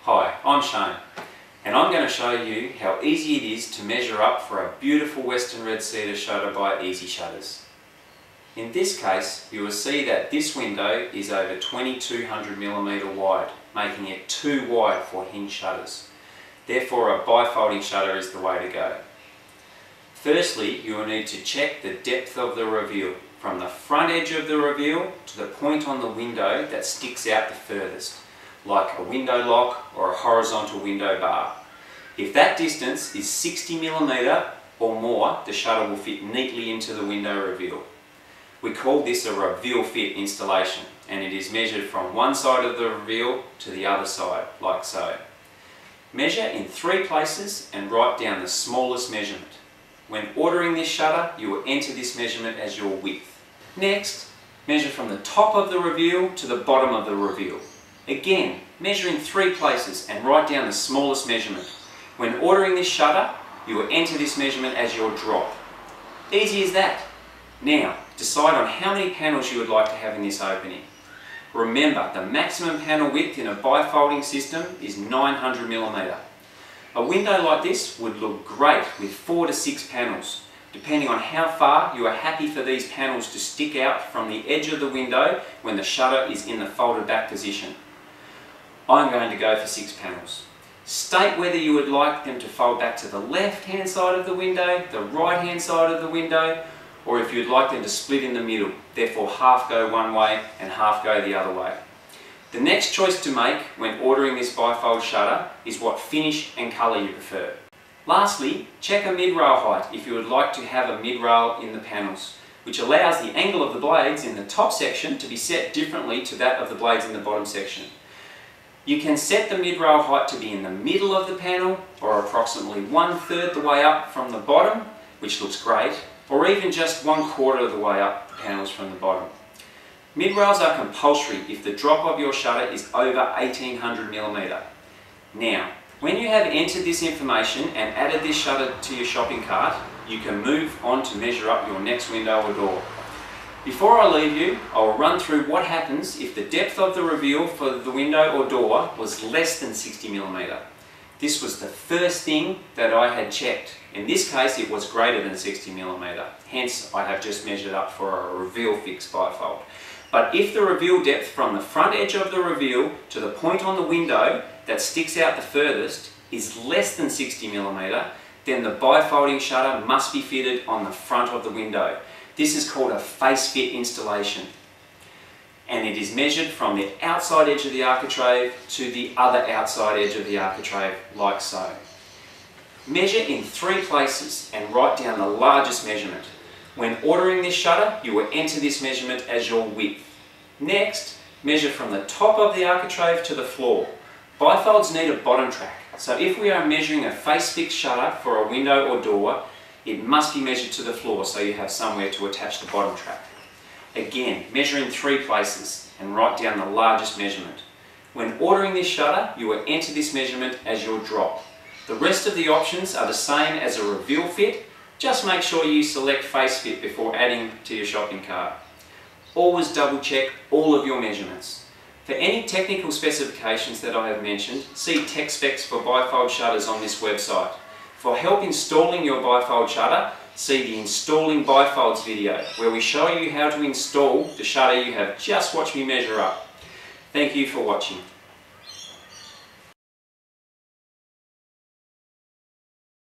Hi, I'm Shane, and I'm going to show you how easy it is to measure up for a beautiful Western Red Cedar shutter by Easy Shutters. In this case, you will see that this window is over 2200mm wide, making it too wide for hinge shutters. Therefore, a bifolding shutter is the way to go. Firstly, you will need to check the depth of the reveal, from the front edge of the reveal to the point on the window that sticks out the furthest, like a window lock or a horizontal window bar. If that distance is 60mm or more, the shutter will fit neatly into the window reveal. We call this a reveal fit installation, and it is measured from one side of the reveal to the other side, like so. Measure in 3 places and write down the smallest measurement. When ordering this shutter, you will enter this measurement as your width. Next, measure from the top of the reveal to the bottom of the reveal. Again, measure in 3 places and write down the smallest measurement. When ordering this shutter, you will enter this measurement as your drop. Easy as that. Now, decide on how many panels you would like to have in this opening. Remember, the maximum panel width in a bifolding system is 900mm. A window like this would look great with 4 to 6 panels, depending on how far you are happy for these panels to stick out from the edge of the window when the shutter is in the folded back position. I'm going to go for 6 panels. State whether you would like them to fold back to the left hand side of the window, the right hand side of the window, or if you'd like them to split in the middle, therefore half go one way and half go the other way. The next choice to make when ordering this bifold shutter is what finish and colour you prefer. Lastly, check a mid-rail height if you would like to have a mid-rail in the panels, which allows the angle of the blades in the top section to be set differently to that of the blades in the bottom section. You can set the mid-rail height to be in the middle of the panel, or approximately 1/3 the way up from the bottom, which looks great, or even just 1/4 of the way up the panels from the bottom. Mid-rails are compulsory if the drop of your shutter is over 1800mm. Now, when you have entered this information and added this shutter to your shopping cart, you can move on to measure up your next window or door. Before I leave you, I will run through what happens if the depth of the reveal for the window or door was less than 60mm. This was the first thing that I had checked. In this case, it was greater than 60mm. Hence, I have just measured up for a reveal fix bifold. But if the reveal depth from the front edge of the reveal to the point on the window that sticks out the furthest is less than 60mm, then the bifolding shutter must be fitted on the front of the window. This is called a face fit installation, and it is measured from the outside edge of the architrave to the other outside edge of the architrave, like so. Measure in 3 places and write down the largest measurement. When ordering this shutter, you will enter this measurement as your width. Next, measure from the top of the architrave to the floor. Bifolds need a bottom track, so if we are measuring a face fixed shutter for a window or door, it must be measured to the floor so you have somewhere to attach the bottom track. Again, measure in 3 places and write down the largest measurement. When ordering this shutter, you will enter this measurement as your drop. The rest of the options are the same as a reveal fit. Just make sure you select face fit before adding to your shopping cart. Always double check all of your measurements. For any technical specifications that I have mentioned, see tech specs for bifold shutters on this website. For help installing your bifold shutter, see the Installing Bifolds video, where we show you how to install the shutter you have just watched me measure up. Thank you for watching.